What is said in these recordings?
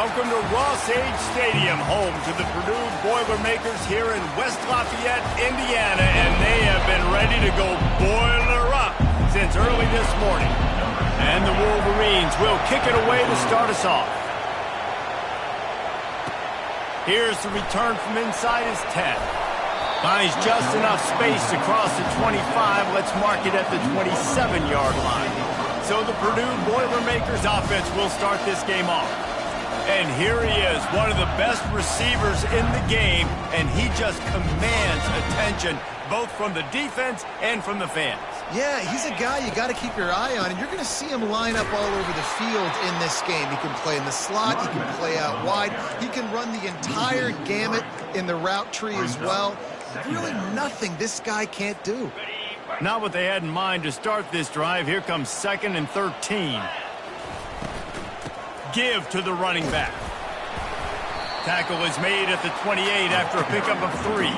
Welcome to Ross-Age Stadium, home to the Purdue Boilermakers here in West Lafayette, Indiana, and they have been ready to go boiler up since early this morning. And the Wolverines will kick it away to start us off. Here's the return from inside his 10. Finds just enough space to cross the 25. Let's mark it at the 27-yard line. So the Purdue Boilermakers offense will start this game off. And here he is, one of the best receivers in the game, and he just commands attention both from the defense and from the fans. Yeah, he's a guy you got to keep your eye on, and you're going to see him line up all over the field in this game. He can play in the slot, he can play out wide, he can run the entire gamut in the route tree as well. Really nothing this guy can't do. Not what they had in mind to start this drive. Here comes 2nd and 13. Give to the running back. Tackle is made at the 28 after a pickup of 3.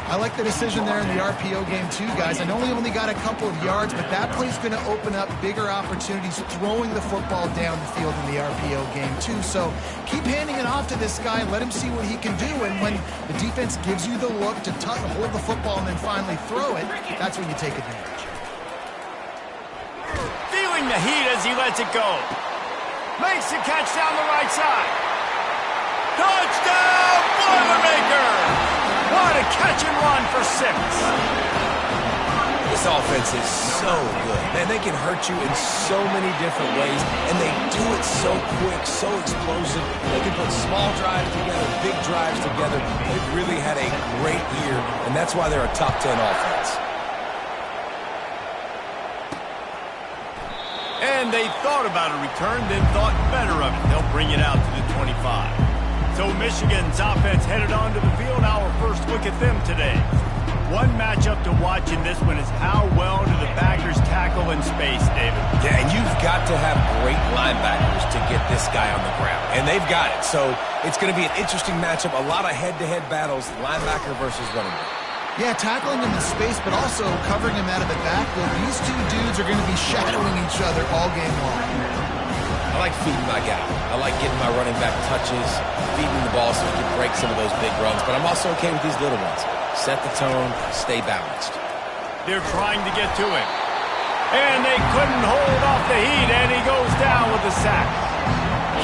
I like the decision there in the RPO game too, guys. I know he only got a couple of yards, but that play's going to open up bigger opportunities throwing the football down the field in the RPO game too. So keep handing it off to this guy, let him see what he can do, and when the defense gives you the look to hold the football and then finally throw it, that's when you take advantage. Feeling the heat as he lets it go. Makes the catch down the right side. Touchdown, Boilermakers! What a catch and run for 6. This offense is so good. Man, they can hurt you in so many different ways, and they do it so quick, so explosive. They can put small drives together, big drives together. They've really had a great year, and that's why they're a top 10 offense. And they thought about a return, then thought better of it. They'll bring it out to the 25. So Michigan's offense headed onto the field. Our first look at them today. One matchup to watch in this one is how well do the backers tackle in space, David? Yeah, and you've got to have great linebackers to get this guy on the ground. And they've got it. So it's going to be an interesting matchup. A lot of head-to-head battles, linebacker versus running back. Yeah, tackling him in space, but also covering him out of the backfield. These two dudes are going to be shadowing each other all game long. I like feeding my guy. I like getting my running back touches, feeding the ball so he can break some of those big runs. But I'm also okay with these little ones. Set the tone, stay balanced. They're trying to get to him. And they couldn't hold off the heat, and he goes down with a sack.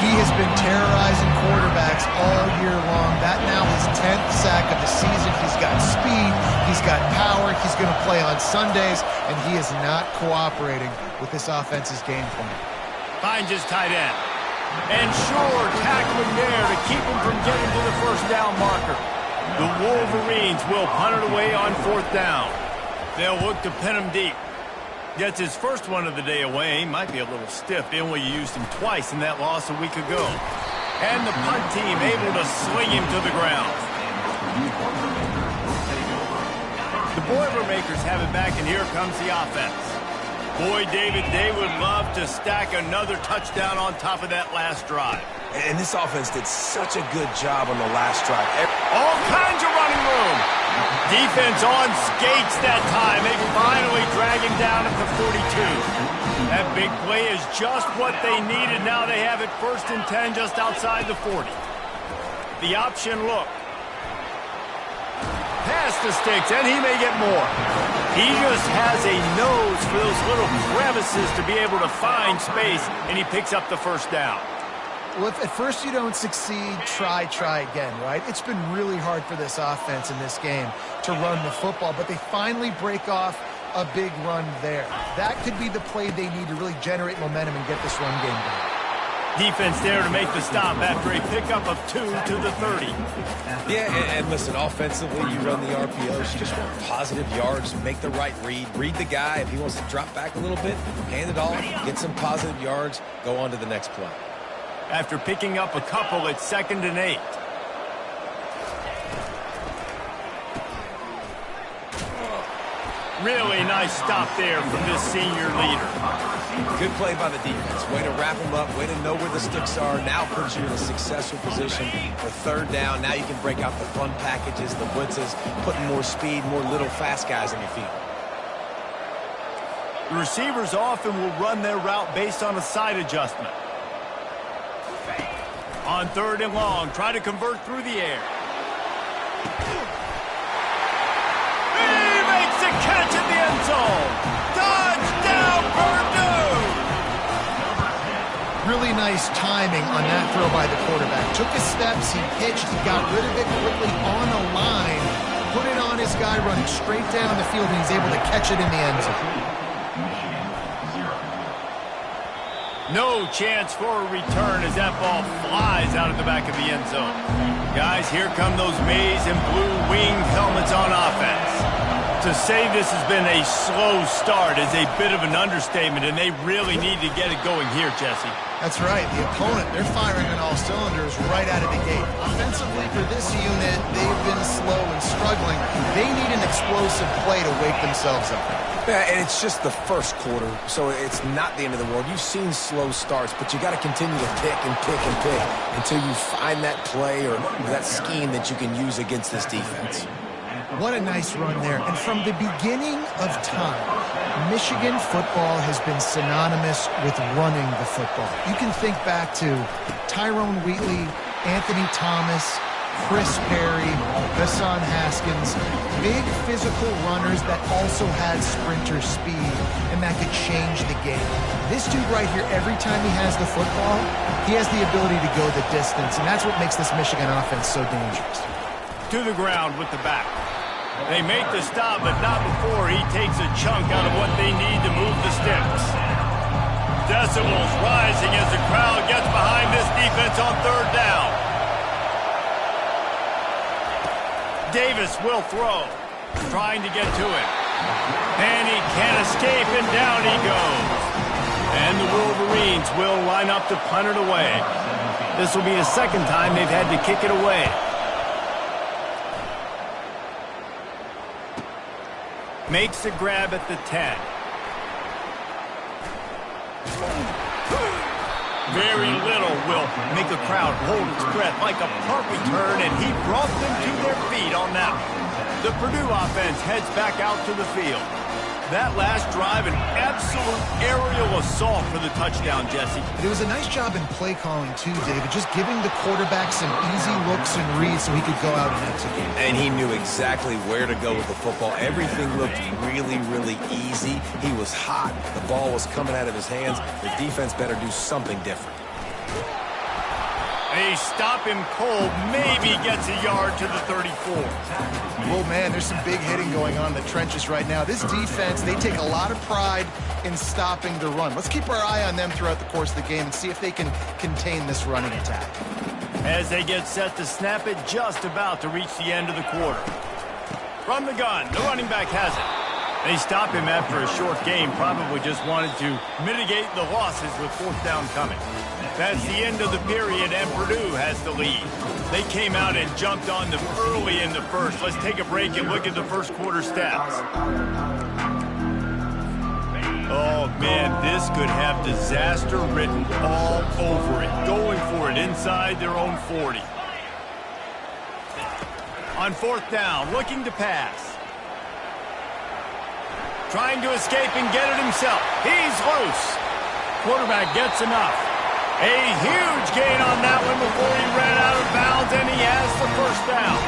He has been terrorizing quarterbacks all year long. That now his 10th sack of the season. He's got speed, he's got power, he's going to play on Sundays, and he is not cooperating with this offense's game plan. Finds his tight end. And sure, tackling there to keep him from getting to the first down marker. The Wolverines will punt it away on 4th down. They'll look to pin him deep. Gets his first one of the day away. Might be a little stiff. They only used him twice in that loss a week ago. And the punt team able to sling him to the ground. The Boilermakers have it back, and here comes the offense. Boy, David, they would love to stack another touchdown on top of that last drive. And this offense did such a good job on the last drive. All kinds of running room. Defense on skates that time. They finally drag him down at the 42. That big play is just what they needed. Now they have it 1st and 10 just outside the 40. The option look. Pass the sticks, and he may get more. He just has a nose for those little crevices to be able to find space, and he picks up the first down. Well, if at first you don't succeed, try again, right? It's been really hard for this offense in this game to run the football, but they finally break off a big run there. That could be the play they need to really generate momentum and get this run game done. Defense there to make the stop after a pickup of 2 to the 30. Yeah, and listen, offensively, you run the RPOs, you just want positive yards, make the right read the guy. If he wants to drop back a little bit, hand it off, get some positive yards, go on to the next play. After picking up a couple, it's 2nd and 8. Really nice stop there from this senior leader. Good play by the defense. Way to wrap them up, way to know where the sticks are. Now puts you in a successful position for 3rd down. Now you can break out the fun packages, the blitzes, putting more speed, more little fast guys in the field. The receivers often will run their route based on a side adjustment. On 3rd and long, try to convert through the air. He makes a catch in the end zone. Touchdown, Purdue! Really nice timing on that throw by the quarterback. Took his steps, he pitched, he got rid of it quickly on a line, put it on his guy running straight down the field, and he's able to catch it in the end zone. No chance for a return as that ball flies out of the back of the end zone. Guys, here come those maize and blue winged helmets on offense. To say this has been a slow start is a bit of an understatement, and they really need to get it going here, Jesse. That's right. The opponent, they're firing on all cylinders right out of the gate. Offensively, for this unit, they've been slow and struggling. They need an explosive play to wake themselves up. Yeah, and it's just the first quarter, so it's not the end of the world. You've seen slow starts, but you got to continue to pick and pick and pick until you find that play or that scheme that you can use against this defense. What a nice run there. And from the beginning of time, Michigan football has been synonymous with running the football. You can think back to Tyrone Wheatley, Anthony Thomas, Chris Perry, Hassan Haskins, big physical runners that also had sprinter speed, and that could change the game. This dude right here, every time he has the football, he has the ability to go the distance, and that's what makes this Michigan offense so dangerous. To the ground with the back. They make the stop, but not before he takes a chunk out of what they need to move the sticks. Decibels rising as the crowd gets behind this defense on 3rd down. Davis will throw, trying to get to it. And he can't escape, and down he goes. And the Wolverines will line up to punt it away. This will be the second time they've had to kick it away. Makes the grab at the 10. Very little will make a crowd hold its breath like a punt return, and he brought them to their feet on that one. The Purdue offense heads back out to the field. That last drive, an absolute aerial assault for the touchdown, Jesse. It was a nice job in play calling, too, David, just giving the quarterback some easy looks and reads so he could go out and execute. And he knew exactly where to go with the football. Everything looked really, really easy. He was hot. The ball was coming out of his hands. The defense better do something different. They stop him cold, maybe gets a yard to the 34. Well, man, there's some big hitting going on in the trenches right now. This defense, they take a lot of pride in stopping the run. Let's keep our eye on them throughout the course of the game and see if they can contain this running attack. As they get set to snap it, just about to reach the end of the quarter. From the gun, the running back has it. They stop him after a short game, probably just wanted to mitigate the losses with 4th down coming. That's the end of the period, and Purdue has the lead. They came out and jumped on them early in the first. Let's take a break and look at the first quarter stats. Oh, man, this could have disaster written all over it. Going for it inside their own 40. On 4th down, looking to pass. Trying to escape and get it himself. He's loose. Quarterback gets enough. A huge gain on that one before he ran out of bounds, and he has the 1st down.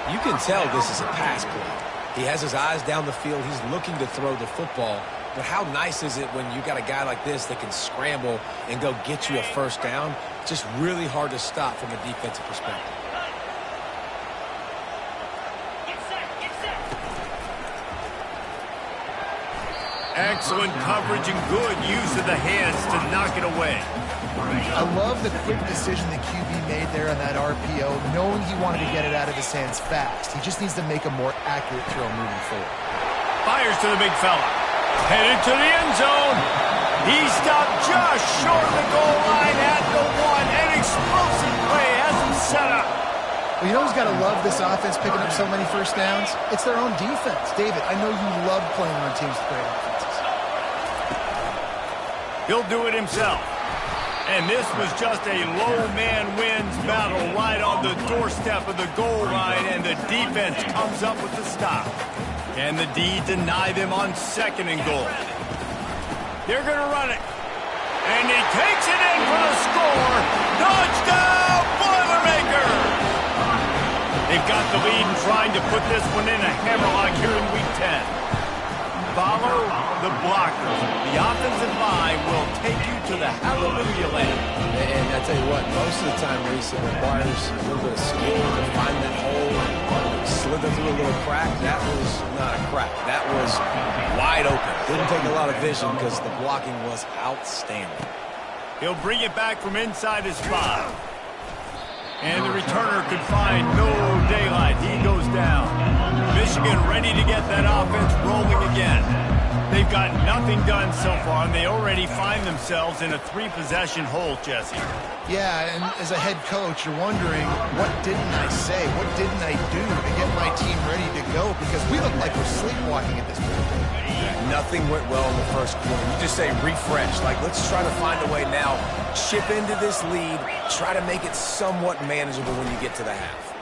You can tell this is a pass play. He has his eyes down the field. He's looking to throw the football. But how nice is it when you got a guy like this that can scramble and go get you a 1st down? Just really hard to stop from a defensive perspective. Excellent coverage and good use of the hands to knock it away. I love the quick decision the QB made there on that RPO, knowing he wanted to get it out of his hands fast. He just needs to make a more accurate throw moving forward. Fires to the big fella. Headed to the end zone. He stopped just short of the goal line at the 1. An explosive play has him set up. Well, you know who's got to love this offense picking up so many 1st downs? It's their own defense. David, I know you love playing on teams with great offenses. He'll do it himself. And this was just a low man wins battle right on the doorstep of the goal line, and the defense comes up with the stop. Can the D deny them on 2nd and goal? They're going to run it. And he takes it in for the score. Touchdown, Boilermakers! They've got the lead and trying to put this one in a hammerlock here in Week 10. Follow the blockers. The offensive line will take you to the hallelujah land. And I tell you what, most of the time, Reese, it requires a little bit of skill to find that hole and slither through a little crack. That was not a crack. That was wide open. Didn't take a lot of vision because the blocking was outstanding. He'll bring it back from inside his 5. And the returner could find no daylight. He goes down. Michigan ready to get that offense rolling again. They've got nothing done so far, and they already find themselves in a 3-possession hole, Jesse. Yeah, and as a head coach, you're wondering, what didn't I say? What didn't I do to get my team ready to go? Because we look like we're sleepwalking at this point. Nothing went well in the first quarter. You just say refresh. Like, let's try to find a way now. Chip into this lead. Try to make it somewhat manageable when you get to the half.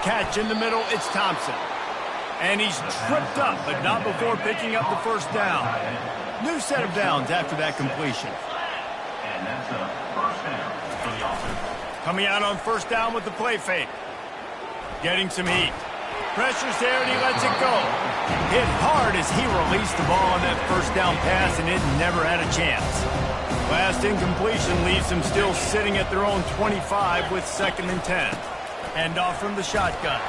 Catch in the middle, it's Thompson. And he's tripped up, but not before picking up the first down. New set of downs after that completion. And that's a first down for the offense. Coming out on first down with the play fake. Getting some heat. Pressure's there, and he lets it go. Hit hard as he released the ball on that first down pass, and it never had a chance. Last incompletion leaves them still sitting at their own 25 with 2nd and 10. Hand off from the shotgun.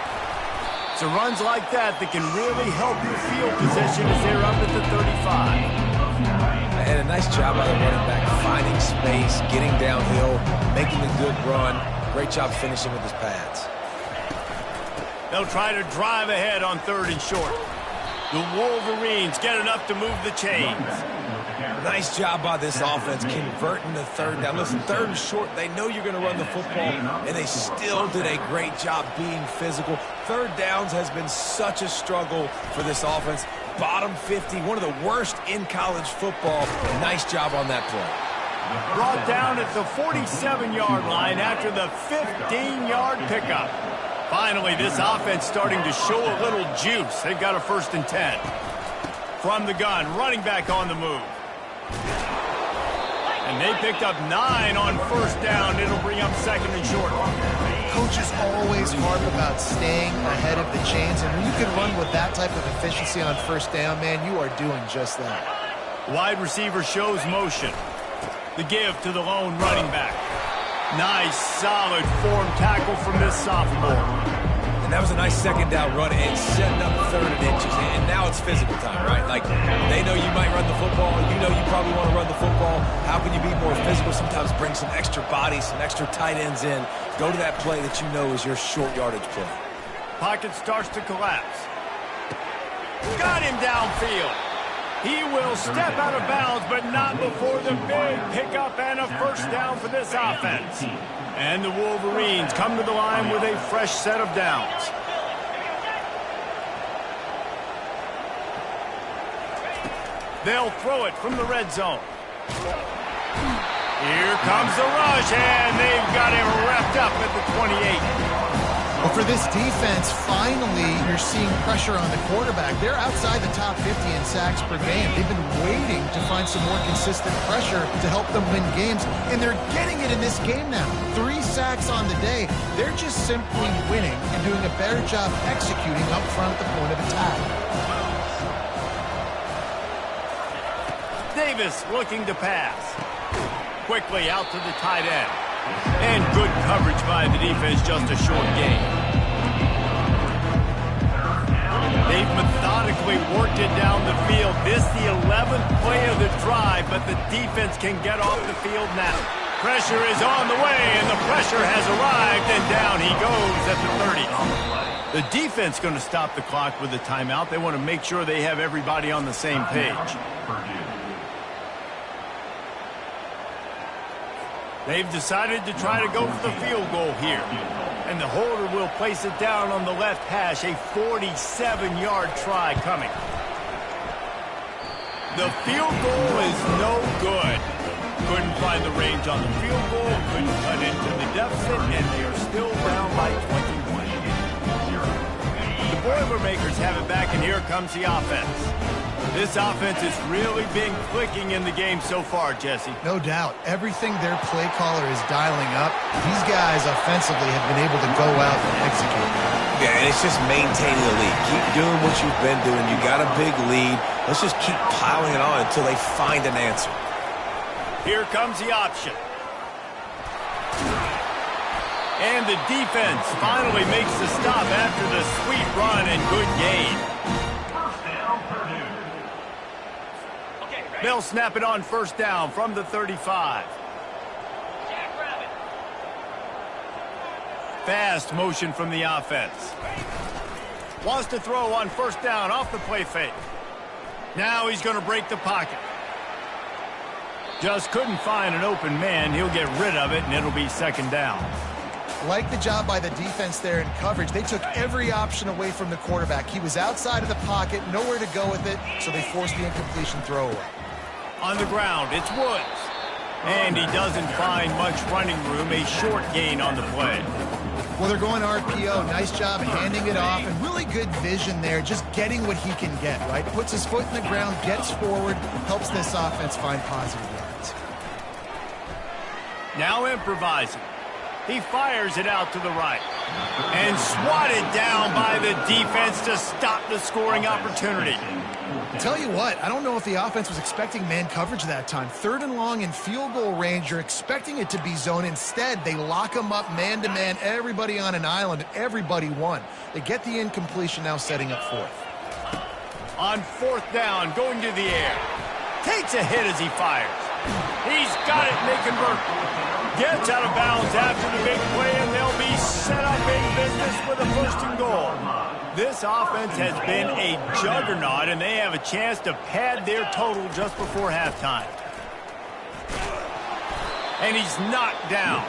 So runs like that can really help your field position as they're up at the 35. And a nice job by the running back, finding space, getting downhill, making a good run. Great job finishing with his pads. They'll try to drive ahead on 3rd and short. The Wolverines get enough to move the chains. Nice job by this offense converting the 3rd down. Listen, 3rd and short, they know you're going to run the football, and they still did a great job being physical. 3rd downs has been such a struggle for this offense. Bottom 50, one of the worst in college football. Nice job on that play. Brought down at the 47-yard line after the 15-yard pickup. Finally, this offense starting to show a little juice. They've got a 1st and 10. From the gun, running back on the move. And they picked up 9 on first down. It'll bring up 2nd and short. Coaches always harp about staying ahead of the chains, and when you can run with that type of efficiency on first down, man, you are doing just that. Wide receiver shows motion. The give to the lone running back. Nice, solid form tackle from this sophomore. And that was a nice 2nd down run and setting up 3rd and inches. And now it's physical time, right? Like, they know you might run the football. You know you probably want to run the football. How can you be more physical? Sometimes bring some extra bodies, some extra tight ends in. Go to that play that you know is your short yardage play. Pocket starts to collapse. Got him downfield. He will step out of bounds, but not before the big pickup and a first down for this offense. And the Wolverines come to the line with a fresh set of downs. They'll throw it from the red zone. Here comes the rush, and they've got him wrapped up at the 28. Well, for this defense, finally, you're seeing pressure on the quarterback. They're outside the top 50 in sacks per game. They've been waiting to find some more consistent pressure to help them win games, and they're getting it in this game now. 3 sacks on the day. They're just simply winning and doing a better job executing up front at the point of attack. Davis looking to pass. Quickly out to the tight end. And good coverage by the defense, just a short gain. They've methodically worked it down the field. This the 11th play of the drive, but the defense can get off the field now. Pressure is on the way, and the pressure has arrived, and down he goes at the 30. The defense going to stop the clock with a timeout. They want to make sure they have everybody on the same page. They've decided to try to go for the field goal here. And the holder will place it down on the left hash. A 47-yard try coming. The field goal is no good. Couldn't find the range on the field goal. Couldn't cut into the deficit. And they are still down by 21. The Boilermakers have it back, and here comes the offense. This offense has really been clicking in the game so far, Jesse. No doubt. Everything their play caller is dialing up, these guys offensively have been able to go out and execute. Yeah, and it's just maintaining the lead. Keep doing what you've been doing. You got a big lead. Let's just keep piling it on until they find an answer. Here comes the option. And the defense finally makes the stop after the sweet run and good gain. They'll snap it on first down from the 35. Fast motion from the offense. Wants to throw on first down off the play fake. Now he's going to break the pocket. Just couldn't find an open man. He'll get rid of it, and it'll be second down. Like the job by the defense there in coverage. They took every option away from the quarterback. He was outside of the pocket, nowhere to go with it, so they forced the incompletion throwaway. On the ground, it's Woods. And he doesn't find much running room, a short gain on the play. Well, they're going RPO. Nice job handing it off, and really good vision there, just getting what he can get, right? Puts his foot in the ground, gets forward, helps this offense find positive yards. Now improvising. He fires it out to the right. And swatted down by the defense to stop the scoring opportunity. Tell you what, I don't know if the offense was expecting man coverage that time. 3rd and long in field goal range, you're expecting it to be zone. Instead, they lock them up man-to-man, everybody on an island, everybody won. They get the incompletion, now setting up 4th. On 4th down, going to the air. Takes a hit as he fires. He's got it, and they convert. Gets out of bounds after the big play, and they'll be set up in business with a 1st and goal. This offense has been a juggernaut, and they have a chance to pad their total just before halftime. And he's knocked down.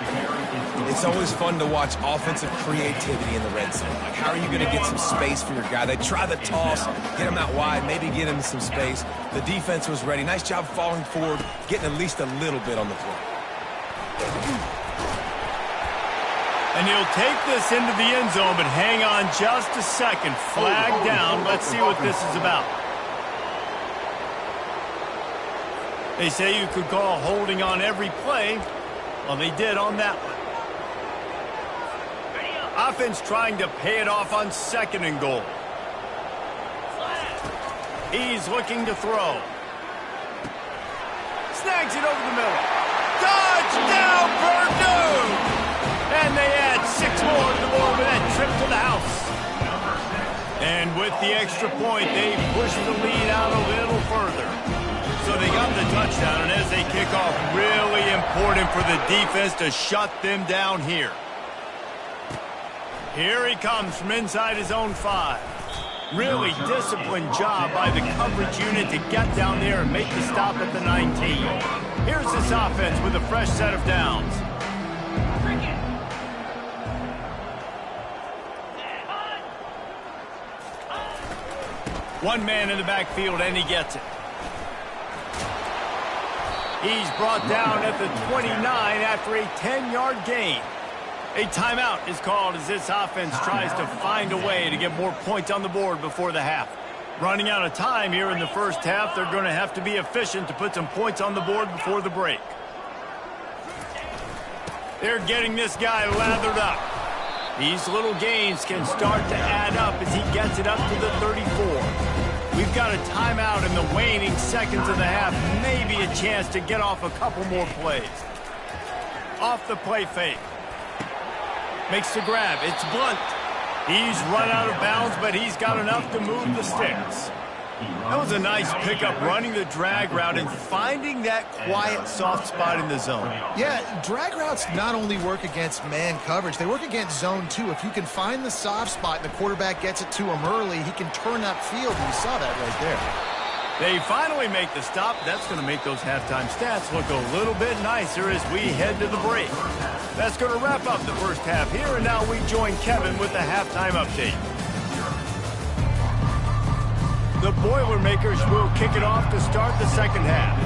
It's always fun to watch offensive creativity in the red zone. Like, how are you going to get some space for your guy? They try the toss, get him out wide, maybe get him some space. The defense was ready. Nice job falling forward, getting at least a little bit on the play. And he'll take this into the end zone, but hang on just a second. Flag down. Let's see what this is about. They say you could call holding on every play. Well, they did on that one. Offense trying to pay it off on 2nd and goal. He's looking to throw. Snags it over the middle. Touchdown, Purdue! And they add 6 more to the board with that trip to the house. And with the extra point, they push the lead out a little further. So they got the touchdown, and as they kick off, really important for the defense to shut them down here. Here he comes from inside his own 5. Really disciplined job by the coverage unit to get down there and make the stop at the 19. Here's this offense with a fresh set of downs. One man in the backfield, and he gets it. He's brought down at the 29 after a 10-yard gain. A timeout is called as this offense tries to find a way to get more points on the board before the half. Running out of time here in the first half, they're going to have to be efficient to put some points on the board before the break. They're getting this guy lathered up. These little gains can start to add up as he gets it up to the 34. We've got a timeout in the waning seconds of the half. Maybe a chance to get off a couple more plays. Off the play fake. Makes the grab. It's Blunt. He's run out of bounds, but he's got enough to move the sticks. That was a nice pickup, running the drag route and finding that quiet, soft spot in the zone. Yeah, drag routes not only work against man coverage, they work against zone too. If you can find the soft spot and the quarterback gets it to him early, he can turn upfield, and you saw that right there. They finally make the stop. That's going to make those halftime stats look a little bit nicer as we head to the break. That's going to wrap up the first half here, and now we join Kevin with the halftime update. The Boilermakers will kick it off to start the second half.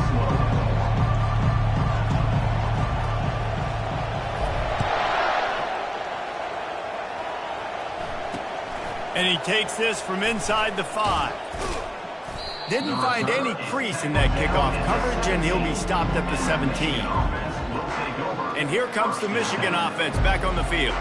And he takes this from inside the 5. Didn't find any crease in that kickoff coverage, and he'll be stopped at the 17. And here comes the Michigan offense back on the field.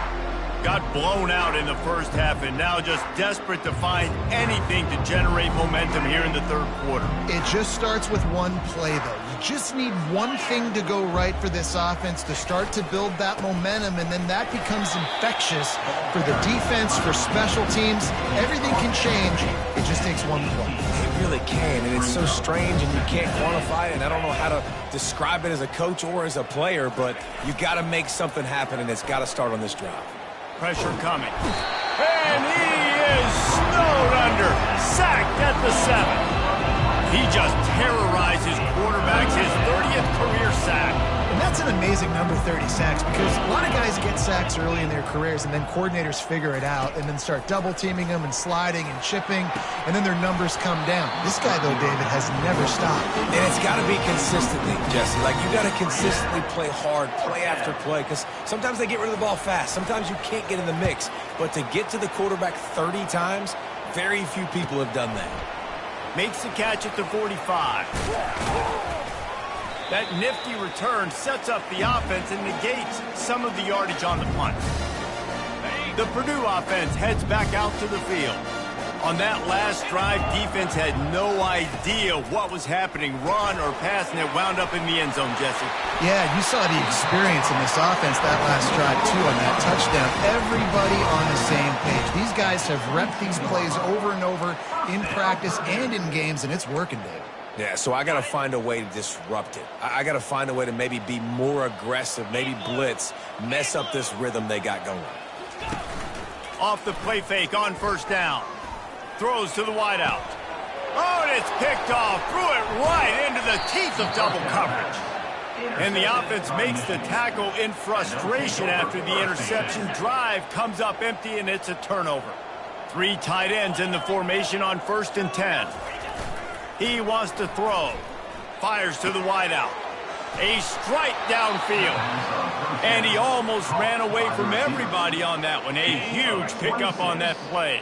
Got blown out in the first half and now just desperate to find anything to generate momentum here in the third quarter. It just starts with one play, though. You just need one thing to go right for this offense to start to build that momentum, and then that becomes infectious for the defense, for special teams. Everything can change. It just takes one play. It really can, and it's so strange, and you can't quantify it, and I don't know how to describe it as a coach or as a player, but you got to make something happen, and it's got to start on this drive. Pressure coming. And he is snowed under. Sacked at the 7. He just terrorizes quarterbacks, his 30th career sack. And that's an amazing number, 30 sacks, because a lot of guys get sacks early in their careers, and then coordinators figure it out and then start double-teaming them and sliding and chipping, and then their numbers come down. This guy, though, David, has never stopped. And it's got to be consistently, Jesse. Like, you got to consistently play hard, play after play, because sometimes they get rid of the ball fast. Sometimes you can't get in the mix. But to get to the quarterback 30 times, very few people have done that. Makes the catch at the 45. That nifty return sets up the offense and negates some of the yardage on the punt. The Purdue offense heads back out to the field. On that last drive, defense had no idea what was happening, run or pass, and it wound up in the end zone, Jesse. Yeah, you saw the experience in this offense that last drive, too, on that touchdown. Everybody on the same page. These guys have repped these plays over and over in practice and in games, and it's working, Dave. Yeah, so I got to find a way to disrupt it. I got to find a way to maybe be more aggressive, maybe blitz, mess up this rhythm they got going. Off the play fake on first down. Throws to the wideout. Oh, and it's picked off. Threw it right into the teeth of double coverage. And the offense makes the tackle in frustration after the interception. Drive comes up empty, and it's a turnover. 3 tight ends in the formation on 1st and 10. He wants to throw. Fires to the wideout. A strike downfield. And he almost ran away from everybody on that one. A huge pickup on that play.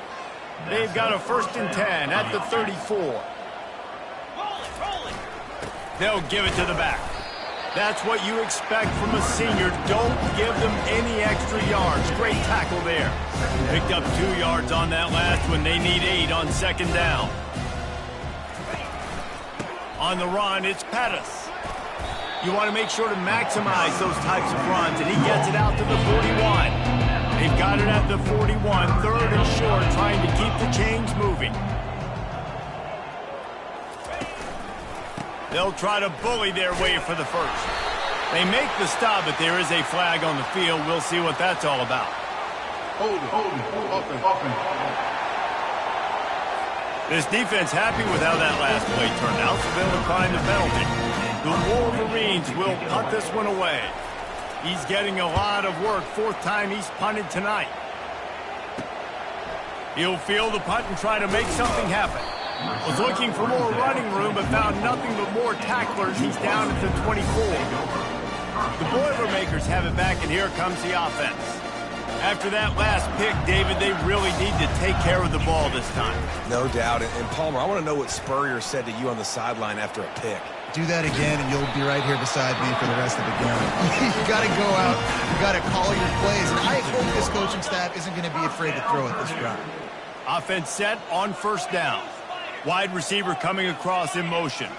They've got a 1st and 10 at the 34. They'll give it to the back. That's what you expect from a senior. Don't give them any extra yards. Great tackle there. Picked up 2 yards on that last one. They need 8 on 2nd down. On the run, it's Pettis. You want to make sure to maximize those types of runs, and he gets it out to the 41. They've got it at the 41, 3rd and short, trying to keep the chains moving. They'll try to bully their way for the 1st. They make the stop, but there is a flag on the field. We'll see what that's all about. Hold it. This defense happy with how that last play turned out, so they'll decline the penalty. The Wolverines will punt this one away. He's getting a lot of work. 4th time he's punted tonight. He'll field the punt and try to make something happen. Was looking for more running room, but found nothing but more tacklers. He's down at the 24. The Boilermakers have it back, and here comes the offense. After that last pick, David, they really need to take care of the ball this time. No doubt. And Palmer, I want to know what Spurrier said to you on the sideline after a pick. Do that again, and you'll be right here beside me for the rest of the game. You got to go out. You got to call your plays. And I hope this coaching staff isn't going to be afraid to throw at this drive. Offense set on 1st down. Wide receiver coming across in motion.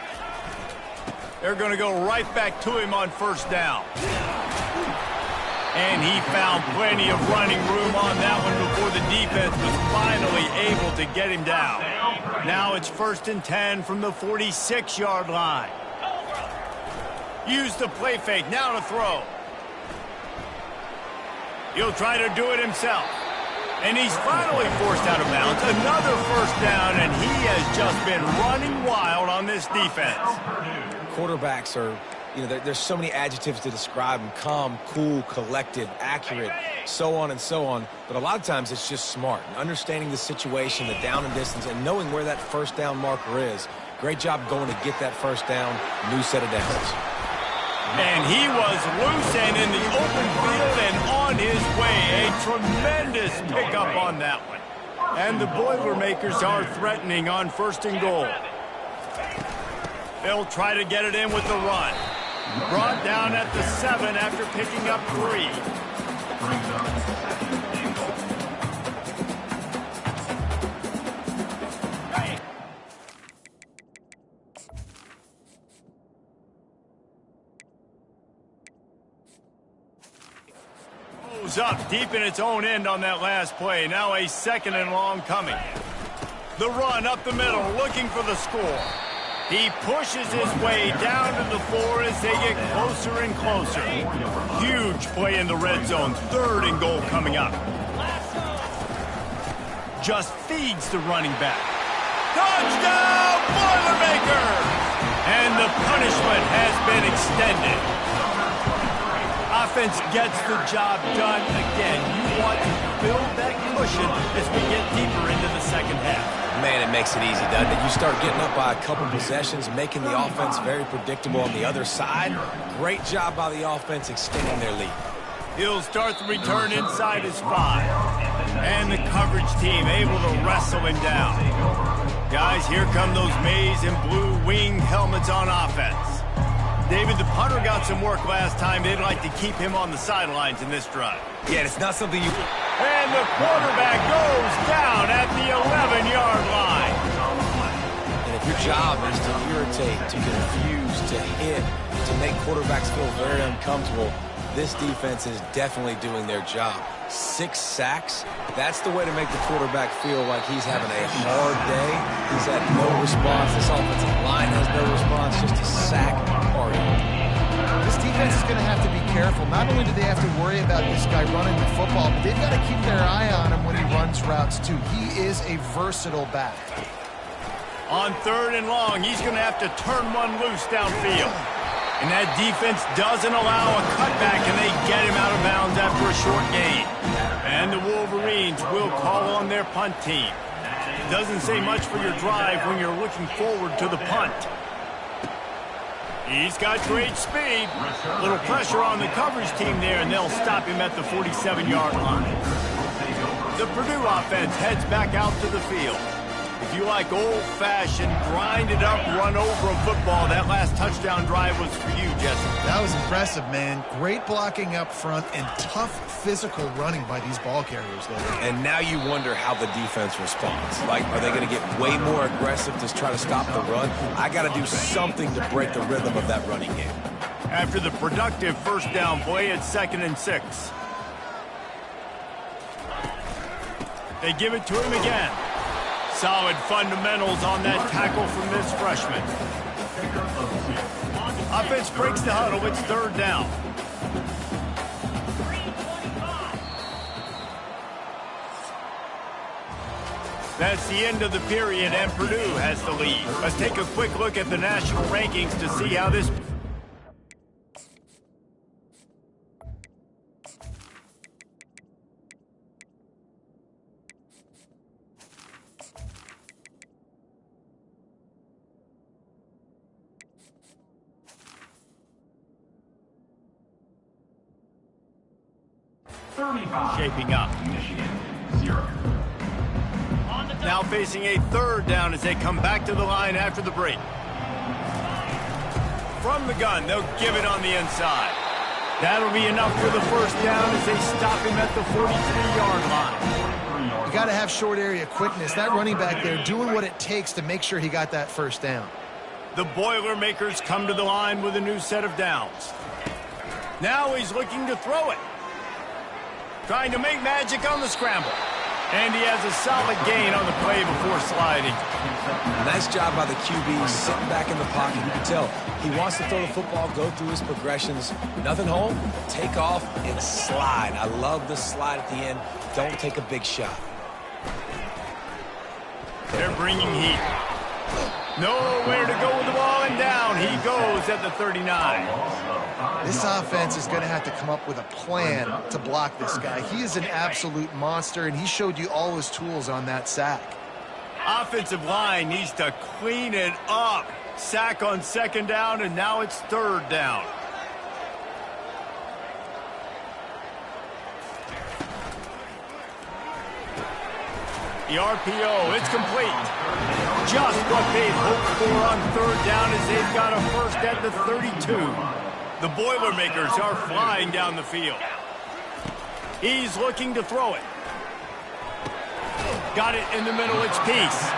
They're going to go right back to him on 1st down. And he found plenty of running room on that one before the defense was finally able to get him down. Now it's 1st and 10 from the 46-yard line. Use the play fake, now to throw. He'll try to do it himself. And he's finally forced out of bounds. Another 1st down, and he has just been running wild on this defense. Quarterbacks are, there's so many adjectives to describe them. Calm, cool, collected, accurate, so on and so on. But a lot of times it's just smart. And understanding the situation, the down and distance, and knowing where that 1st down marker is. Great job going to get that 1st down, new set of downs. And he was loose and in the open field and on his way. A tremendous pickup on that one. And the Boilermakers are threatening on 1st and goal. They'll try to get it in with the run. Brought down at the 7 after picking up 3. Brings up second and goal. Goes up deep in its own end on that last play. Now a 2nd and long coming. The run up the middle, looking for the score. He pushes his way down to the 4 as they get closer and closer. Huge play in the red zone. 3rd and goal coming up. Just feeds the running back. Touchdown, Boilermakers! And the punishment has been extended. Offense gets the job done again. You want to build that cushion as we get deeper into the second half. Man, it makes it easy, doesn't it? You start getting up by a couple possessions, making the offense very predictable on the other side. Great job by the offense extending their lead. He'll start the return inside his 5. And the coverage team able to wrestle him down. Guys, here come those maize and blue wing helmets on offense. David, the punter got some work last time. They'd like to keep him on the sidelines in this drive. Yeah, it's not something you... And the quarterback goes down at the 11-yard line. And if your job is to irritate, to confuse, to hit, to make quarterbacks feel very uncomfortable, this defense is definitely doing their job. 6 sacks, that's the way to make the quarterback feel like he's having a hard day. He's had no response. This offensive line has no response, just a sack party. This defense is going to have to be careful. Not only do they have to worry about this guy running the football, but they've got to keep their eye on him when he runs routes too. He is a versatile back. On 3rd and long, he's going to have to turn one loose downfield. And that defense doesn't allow a cutback, and they get him out of bounds after a short gain. And the Wolverines will call on their punt team. It doesn't say much for your drive when you're looking forward to the punt. He's got great speed. A little pressure on the coverage team there, and they'll stop him at the 47-yard line. The Purdue offense heads back out to the field. If you like old-fashioned, grind-it-up, run-over football, that last touchdown drive was for you, Jesse. That was impressive, man. Great blocking up front and tough physical running by these ball carriers there. And now you wonder how the defense responds. Like, are they going to get way more aggressive to try to stop the run? I got to do something to break the rhythm of that running game. After the productive first down play, it's 2nd and 6. They give it to him again. Solid fundamentals on that tackle from this freshman. Offense breaks the huddle. It's 3rd down. That's the end of the period, and Purdue has the lead. Let's take a quick look at the national rankings to see how this... shaping up. Michigan, 0. Now facing a 3rd down as they come back to the line after the break. From the gun, they'll give it on the inside. That'll be enough for the first down as they stop him at the 43-yard line. You got to have short area quickness. That running back there doing what it takes to make sure he got that first down. The Boilermakers come to the line with a new set of downs. Now he's looking to throw it. Trying to make magic on the scramble. And he has a solid gain on the play before sliding. Nice job by the QB, sitting back in the pocket. You can tell he wants to throw the football, go through his progressions. Nothing home, take off, and slide. I love the slide at the end. Don't take a big shot. They're bringing heat. Nowhere to go with the ball, and down he goes at the 39. This offense is going to have to come up with a plan to block this guy. He is an absolute monster, and he showed you all his tools on that sack. Offensive line needs to clean it up. Sack on 2nd down, and now it's 3rd down. The RPO, it's complete. Just what they'd hoped for on third down as they've got a first at the 32. The Boilermakers are flying down the field. He's looking to throw it. Got it in the middle, it's Peace.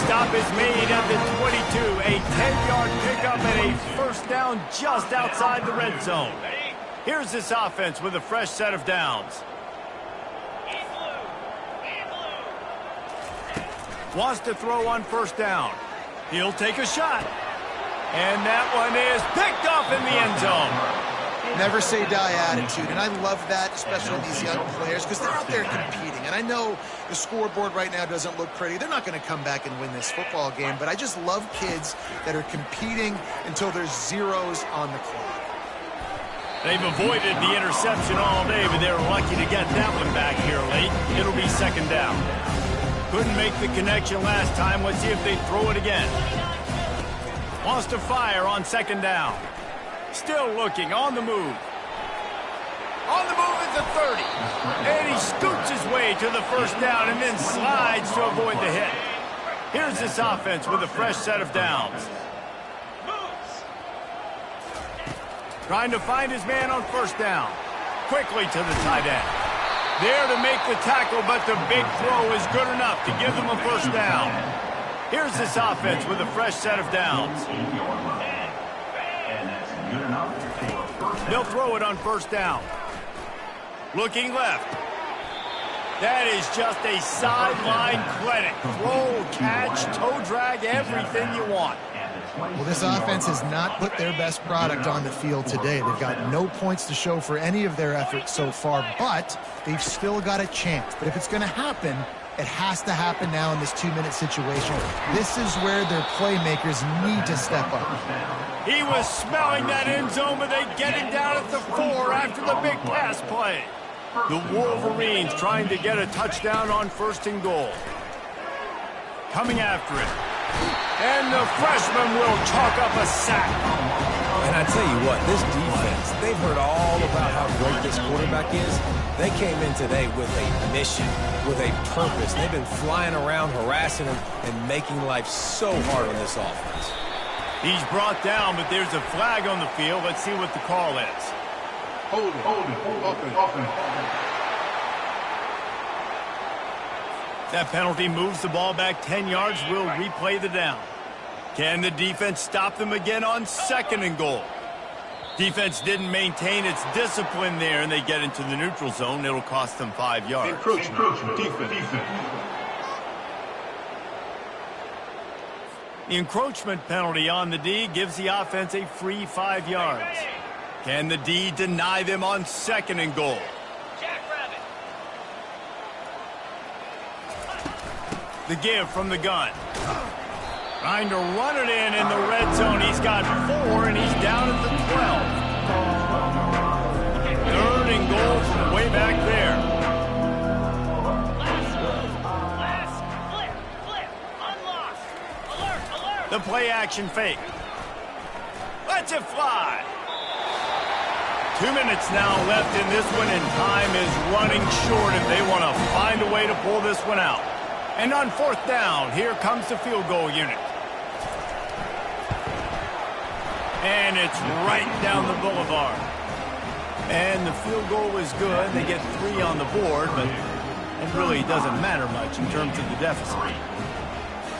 Stop is made at the 22. A 10-yard pickup and a first down just outside the red zone. Here's this offense with a fresh set of downs. Wants to throw on first down. He'll take a shot. And that one is picked off in the end zone. Never say die attitude, and I love that, especially these young players, because they're out there competing. And I know the scoreboard right now doesn't look pretty. They're not going to come back and win this football game, but I just love kids that are competing until there's zeros on the clock. They've avoided the interception all day, but they're lucky to get that one back here late. It'll be second down. Couldn't make the connection last time. Let's see if they throw it again. Wants to fire on second down. Still looking, on the move. On the move at the 30. And he scoots his way to the first down and then slides to avoid the hit. Here's this offense with a fresh set of downs. Trying to find his man on first down. Quickly to the tight end. There to make the tackle, but the big throw is good enough to give them a first down. Here's this offense with a fresh set of downs. They'll throw it on first down. Looking left. That is just a sideline clinic. Throw, catch, toe drag, everything you want. Well, this offense has not put their best product on the field today. They've got no points to show for any of their efforts so far, but they've still got a chance. But if it's going to happen, it has to happen now in this 2-minute situation. This is where their playmakers need to step up. He was smelling that end zone, but they get him down at the 4 after the big pass play. The Wolverines trying to get a touchdown on first and goal. Coming after it. And the freshman will chalk up a sack. And I tell you what, this defense, they've heard all about how great this quarterback is. They came in today with a mission, with a purpose. They've been flying around, harassing him, and making life so hard on this offense. He's brought down, but there's a flag on the field. Let's see what the call is. Hold it. Offense. That penalty moves the ball back 10 yards. We'll replay the down. Can the defense stop them again on second and goal? Defense didn't maintain its discipline there, and they get into the neutral zone. It'll cost them 5 yards. Encroachment. Defense. The encroachment penalty on the D gives the offense a free 5 yards. Can the D deny them on second and goal? The give from the gun. Trying to run it in the red zone. He's got 4, and he's down at the 12. Third and goal from way back there. Flip. Unlocked. Alert. The play action fake. Lets it fly. 2 minutes now left in this one, and time is running short if they want to find a way to pull this one out. And on fourth down, here comes the field goal unit. And it's right down the boulevard. And the field goal is good. They get 3 on the board, but it really doesn't matter much in terms of the deficit.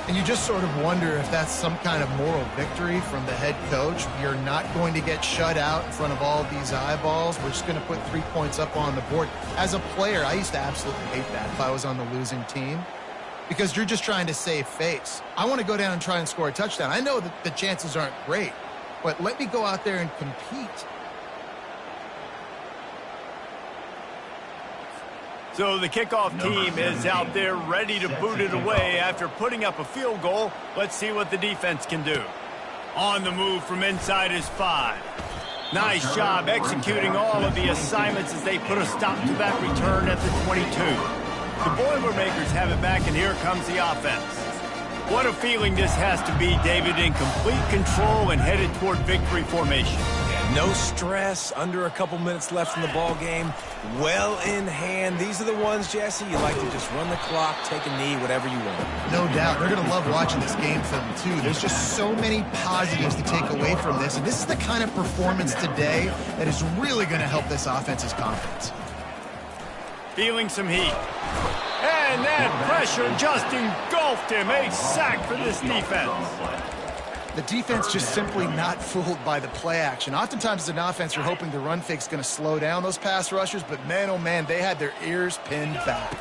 And you just sort of wonder if that's some kind of moral victory from the head coach. You're not going to get shut out in front of all these eyeballs. We're just going to put 3 points up on the board. As a player, I used to absolutely hate that if I was on the losing team, because you're just trying to save face. I want to go down and try and score a touchdown. I know that the chances aren't great, but let me go out there and compete. So the kickoff team is out there ready to boot it away after putting up a field goal. Let's see what the defense can do. On the move from inside his 5. Nice job executing all of the assignments as they put a stop to that return at the 22. The Boilermakers have it back, and here comes the offense. What a feeling this has to be, David, in complete control and headed toward victory formation. No stress, under a couple minutes left in the ball game, well in hand. These are the ones, Jesse, you like to just run the clock, take a knee, whatever you want. No doubt. They're going to love watching this game film, too. There's just so many positives to take away from this, and this is the kind of performance today that is really going to help this offense's confidence. Feeling some heat. And that pressure just engulfed him. A sack for this defense. The defense just simply not fooled by the play action. Oftentimes as an offense, you're hoping the run fake's going to slow down those pass rushers, but man, oh man, they had their ears pinned back.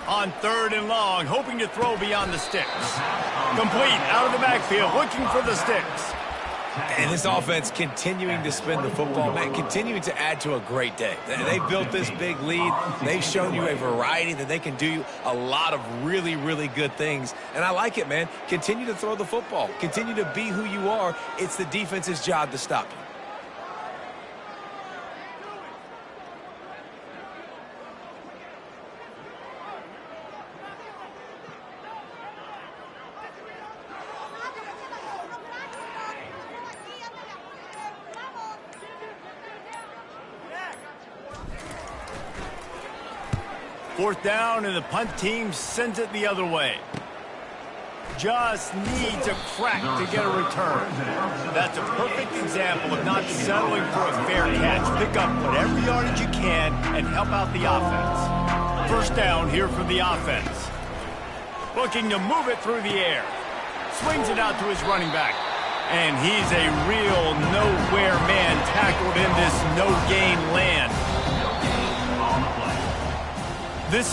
On 3rd and long, hoping to throw beyond the sticks. Complete out of the backfield, looking for the sticks. And this offense continuing to spin the football, man, continuing to add to a great day. They've built this big lead. They've shown you a variety that they can do a lot of really, really good things. And I like it, man. Continue to throw the football. Continue to be who you are. It's the defense's job to stop you. Fourth down, and the punt team sends it the other way. Just needs a crack to get a return. That's a perfect example of not settling for a fair catch. Pick up whatever yardage you can and help out the offense. First down here for the offense. Looking to move it through the air. Swings it out to his running back. And he's a real nowhere man tackled in this no-gain land.